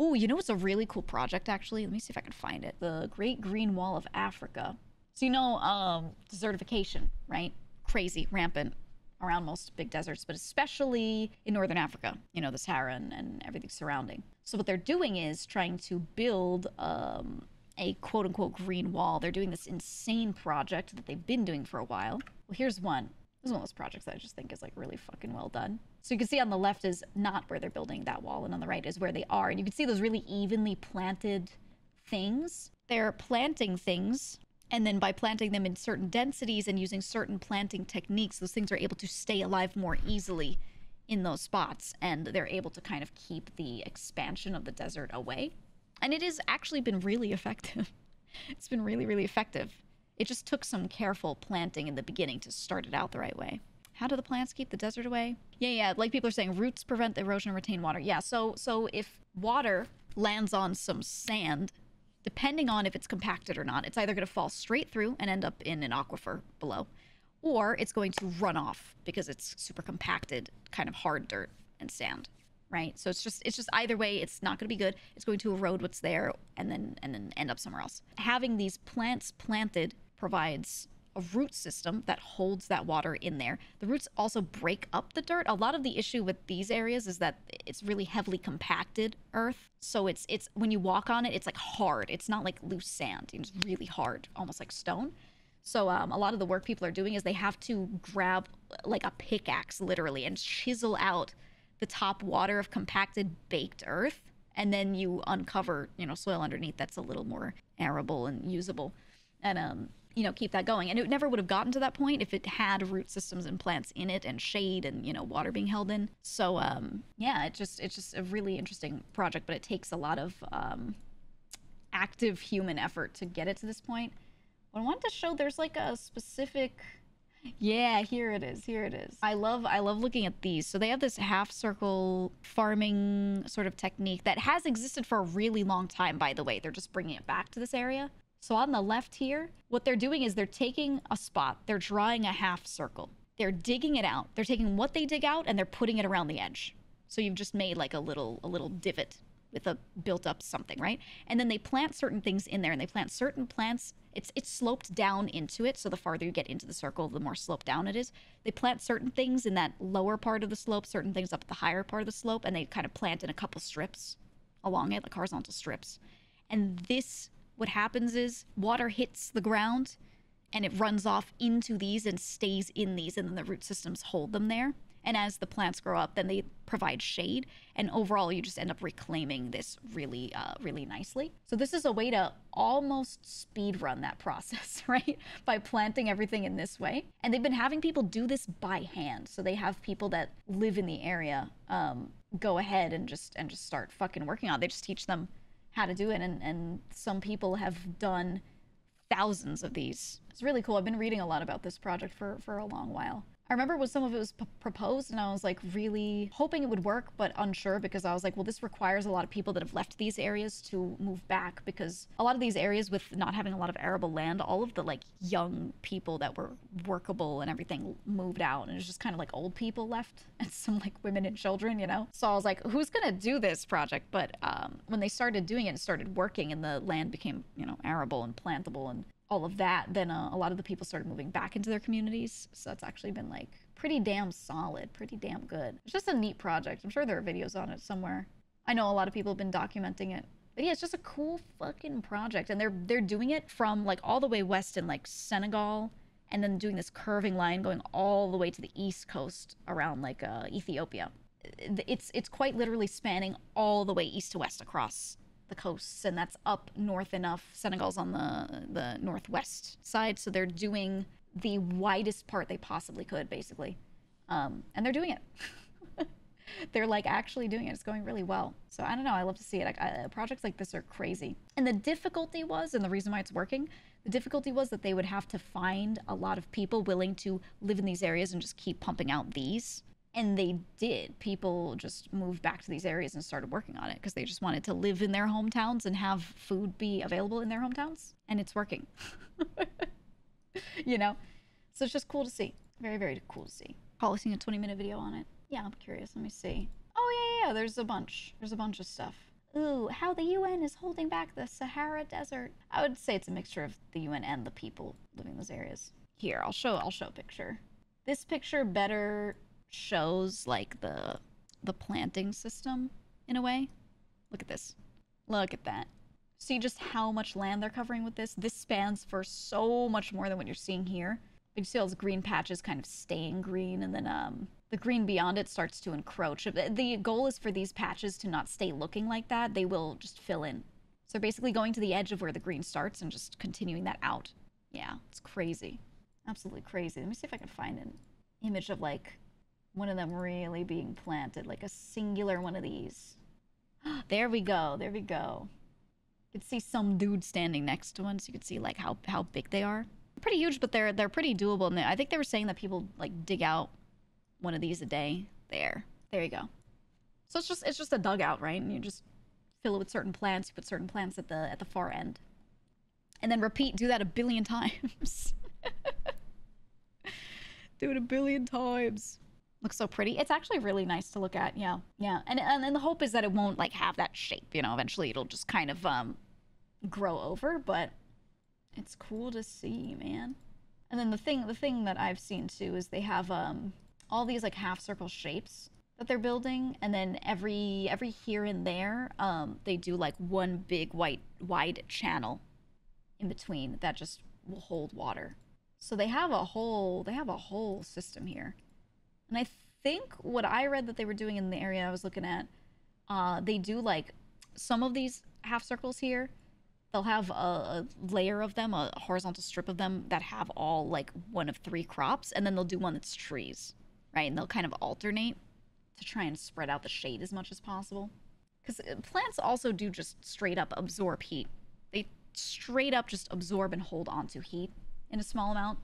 Oh, you know what's a really cool project, actually? Let me see if I can find it. The Great Green Wall of Africa. So you know, desertification, right? Crazy, rampant around most big deserts, but especially in northern Africa, you know, the Sahara and everything surrounding. So what they're doing is trying to build a quote unquote green wall. They're doing this insane project that they've been doing for a while. Well, here's one. This is one of those projects that I just think is like really fucking well done. So you can see on the left is not where they're building that wall, and on the right is where they are. And you can see those really evenly planted things. They're planting things, and then by planting them in certain densities and using certain planting techniques, those things are able to stay alive more easily in those spots, and they're able to kind of keep the expansion of the desert away. And it has actually been really effective. It's been really, really effective. It just took some careful planting in the beginning to start it out the right way. How do the plants keep the desert away? Yeah, like people are saying, roots prevent the erosion and retain water. Yeah, so if water lands on some sand, depending on if it's compacted or not, it's either going to fall straight through and end up in an aquifer below, or it's going to run off because it's super compacted, kind of hard dirt and sand, right? So it's just either way, it's not going to be good. It's going to erode what's there and then end up somewhere else. Having these plants planted provides a root system that holds that water in there. The roots also break up the dirt. A lot of the issue with these areas is that it's really heavily compacted earth. So it's when you walk on it, it's like hard. It's not like loose sand. It's really hard, almost like stone. So a lot of the work people are doing is they have to grab like a pickaxe literally and chisel out the top water of compacted baked earth, and then you uncover, you know, soil underneath that's a little more arable and usable, and you know, keep that going. And it never would have gotten to that point if it had root systems and plants in it and shade and, you know, water being held in. So yeah, it's just a really interesting project, but it takes a lot of active human effort to get it to this point. But I wanted to show there's like a specific, yeah, here it is. Here it is. I love looking at these. So they have this half circle farming sort of technique that has existed for a really long time, by the way. They're just bringing it back to this area. So on the left here, what they're doing is they're taking a spot, they're drawing a half circle. They're digging it out. They're taking what they dig out and they're putting it around the edge. So you've just made like a little divot with a built up something, right? And then they plant certain things in there, and they plant certain plants. It's sloped down into it, so the farther you get into the circle, the more sloped down it is. They plant certain things in that lower part of the slope, certain things up at the higher part of the slope, and they kind of plant in a couple strips along it, like horizontal strips. And this, what happens is water hits the ground and it runs off into these and stays in these, and then the root systems hold them there. And as the plants grow up, then they provide shade, and overall you just end up reclaiming this really really nicely. So this is a way to almost speed run that process, right, by planting everything in this way. And they've been having people do this by hand. So they have people that live in the area go ahead and just start fucking working on it. They just teach them how to do it, and some people have done thousands of these. It's really cool. I've been reading a lot about this project for a long while. I remember when some of it was proposed, and I was like really hoping it would work, but unsure, because I was like, well, this requires a lot of people that have left these areas to move back, because a lot of these areas with not having a lot of arable land, all of the like young people that were workable and everything moved out, and it's just kind of like old people left and some like women and children, you know? So I was like, who's gonna do this project? But when they started doing it and started working and the land became, you know, arable and plantable and all of that, then a lot of the people started moving back into their communities. So that's actually been like pretty damn solid, pretty damn good. It's just a neat project. I'm sure there are videos on it somewhere. I know a lot of people have been documenting it. But yeah, it's just a cool fucking project. And they're doing it from like all the way west in like Senegal, and then doing this curving line going all the way to the east coast around like Ethiopia. It's quite literally spanning all the way east to west across the coasts, and that's up north enough. Senegal's on the northwest side, so they're doing the widest part they possibly could, basically, and they're doing it. They're like actually doing it. It's going really well. So I don't know, I love to see it. Projects like this are crazy. And the difficulty was, and the reason why it's working, the difficulty was that they would have to find a lot of people willing to live in these areas and just keep pumping out these. And they did. People just moved back to these areas and started working on it because they just wanted to live in their hometowns and have food be available in their hometowns. And it's working. You know? So it's just cool to see. Very, very cool to see. Probably seen a 20-minute video on it. Yeah, I'm curious. Let me see. Oh, yeah. There's a bunch. There's a bunch of stuff. Ooh, how the UN is holding back the Sahara Desert. I would say it's a mixture of the UN and the people living in those areas. Here, I'll show a picture. This picture better shows like the planting system in a way. Look at this. Look at that. See just how much land they're covering with this? This spans for so much more than what you're seeing here. You see all those green patches kind of staying green, and then the green beyond it starts to encroach. The goal is for these patches to not stay looking like that. They will just fill in. So they're basically going to the edge of where the green starts and just continuing that out. Yeah, it's crazy. Absolutely crazy. Let me see if I can find an image of like one of them really being planted, like a singular one of these. There we go. There we go. You can see some dude standing next to one, so you can see like how big they are. Pretty huge, but they're pretty doable. And I think they were saying that people like dig out one of these a day. There you go. So it's just a dugout, right? And you just fill it with certain plants. You put certain plants at the far end, and then repeat. Do that 1 billion times. Do it 1 billion times. Looks so pretty. It's actually really nice to look at. Yeah, yeah. And the hope is that it won't like have that shape. You know, eventually it'll just kind of grow over. But it's cool to see, man. And then the thing that I've seen too is they have all these like half circle shapes that they're building, and then every here and there they do like one big wide channel in between that just will hold water. So they have a whole system here. And I think what I read that they were doing in the area I was looking at, they do like some of these half circles here. They'll have a layer of them, a horizontal strip of them that have all like one of 3 crops, and then they'll do one that's trees, right? And they'll kind of alternate to try and spread out the shade as much as possible. Because plants also do just straight up absorb heat. They straight up just absorb and hold onto heat in a small amount.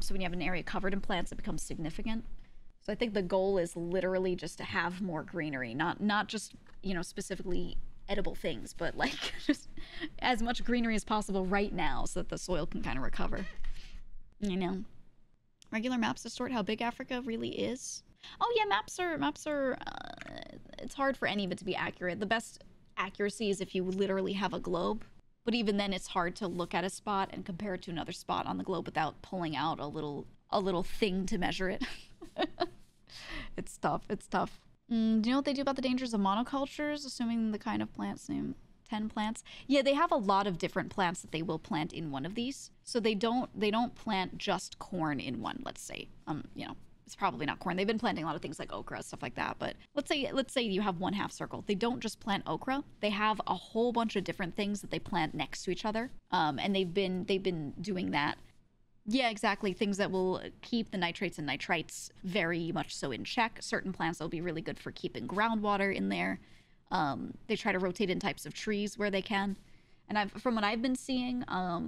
So when you have an area covered in plants, it becomes significant. So I think the goal is literally just to have more greenery, not just, you know, specifically edible things, but like just as much greenery as possible right now so that the soil can kind of recover. You know, regular maps distort how big Africa really is. Oh yeah, maps are it's hard for any of it to be accurate. The best accuracy is if you literally have a globe, but even then it's hard to look at a spot and compare it to another spot on the globe without pulling out a little thing to measure it. It's tough. Do you know what they do about the dangers of monocultures? Assuming the kind of plants name 10 plants. Yeah, they have a lot of different plants that they will plant in one of these. So they don't plant just corn in one, let's say. You know, it's probably not corn. They've been planting a lot of things like okra, stuff like that. But let's say you have one half circle. They don't just plant okra. They have a whole bunch of different things that they plant next to each other. And they've been doing that. Yeah, exactly. Things that will keep the nitrates and nitrites very much so in check. Certain plants that will be really good for keeping groundwater in there. They try to rotate in types of trees where they can. And from what I've been seeing,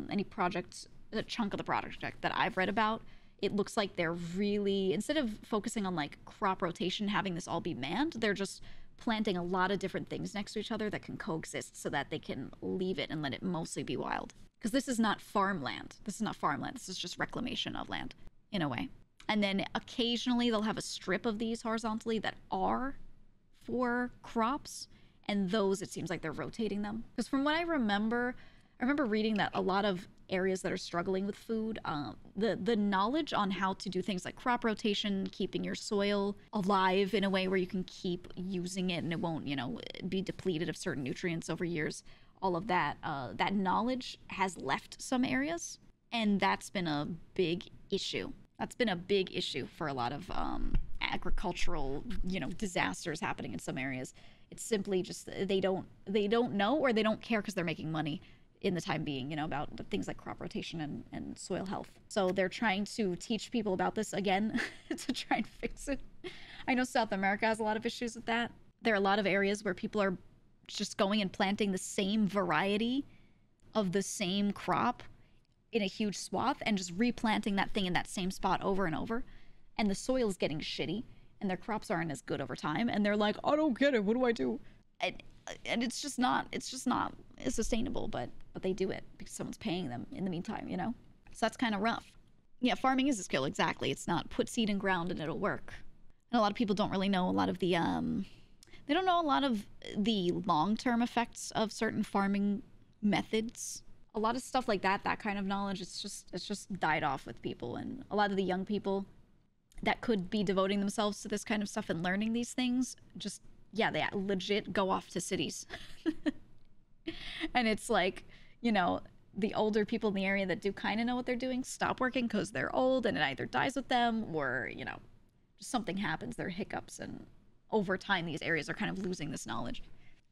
any project, a chunk of the project that I've read about, it looks like they're really, instead of focusing on like crop rotation, having this all be manned, they're just planting a lot of different things next to each other that can coexist so that they can leave it and let it mostly be wild. Because this is not farmland. This is just reclamation of land, in a way. And then occasionally they'll have a strip of these horizontally that are for crops. And those, it seems like they're rotating them. Because from what I remember reading that a lot of areas that are struggling with food, the knowledge on how to do things like crop rotation, keeping your soil alive in a way where you can keep using it and it won't, you know, be depleted of certain nutrients over years. All of that, that knowledge has left some areas, and that's been a big issue. That's been a big issue for a lot of agricultural, you know, disasters happening in some areas. It's simply just they don't know, or they don't care because they're making money in the time being, you know, about things like crop rotation and soil health. So they're trying to teach people about this again to try and fix it. I know South America has a lot of issues with that. There are a lot of areas where people are just going and planting the same variety of the same crop in a huge swath and just replanting that thing in that same spot over and over. And the soil is getting shitty and their crops aren't as good over time. And they're like, I don't get it. What do I do? And it's just not sustainable, but they do it because someone's paying them in the meantime, you know? So that's kind of rough. Yeah, farming is a skill, exactly. It's not put seed in ground and it'll work. And a lot of people don't really know a lot of the They don't know a lot of the long-term effects of certain farming methods. A lot of stuff like that, that kind of knowledge, it's just died off with people. And a lot of the young people that could be devoting themselves to this kind of stuff and learning these things, just, yeah, they legit go off to cities. And it's like, you know, the older people in the area that do kind of know what they're doing stop working because they're old and it either dies with them or, you know, just something happens, there are hiccups, and over time these areas are kind of losing this knowledge.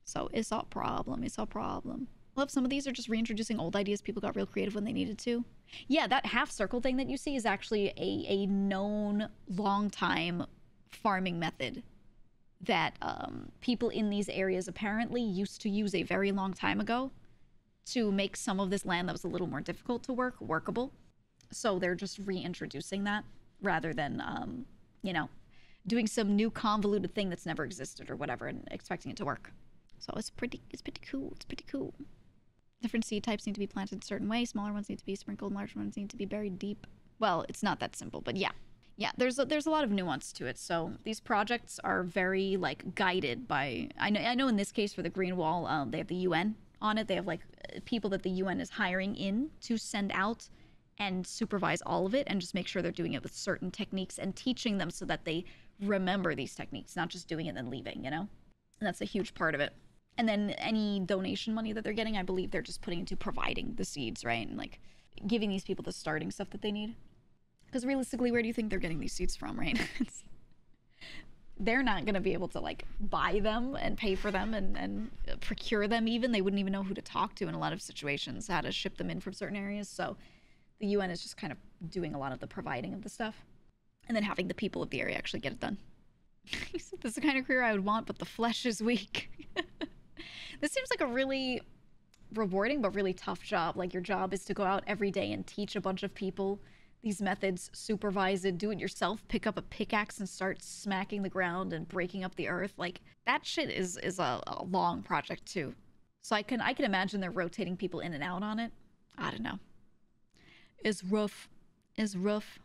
So it's a problem. It's a problem. Well, some of these are just reintroducing old ideas. People got real creative when they needed to. Yeah, that half circle thing that you see is actually a known long time farming method that people in these areas apparently used to use a very long time ago to make some of this land that was a little more difficult to work workable. So they're just reintroducing that rather than, you know, doing some new convoluted thing that's never existed or whatever and expecting it to work. So it's pretty cool. It's pretty cool. Different seed types need to be planted a certain way. Smaller ones need to be sprinkled. Larger ones need to be buried deep. Well, it's not that simple, but yeah. Yeah, there's a lot of nuance to it. So these projects are very, like, guided by... I know in this case for the Green Wall, they have the UN on it. They have, like, people that the UN is hiring in to send out and supervise all of it and just make sure they're doing it with certain techniques and teaching them so that they remember these techniques, not just doing it and then leaving, you know? And that's a huge part of it. And then any donation money that they're getting, I believe they're just putting into providing the seeds, right? And, like, giving these people the starting stuff that they need. Because realistically, where do you think they're getting these seeds from, right? They're not going to be able to, like, buy them and pay for them and procure them even. They wouldn't even know who to talk to in a lot of situations, how to ship them in from certain areas. So the UN is just kind of doing a lot of the providing of the stuff. And then having the people of the area actually get it done. This is the kind of career I would want, but the flesh is weak. This seems like a really rewarding but really tough job. Like, your job is to go out every day and teach a bunch of people these methods, supervise it, do it yourself, pick up a pickaxe and start smacking the ground and breaking up the earth. Like, that shit is a long project too. So I can imagine they're rotating people in and out on it. I don't know. It's rough. It's rough.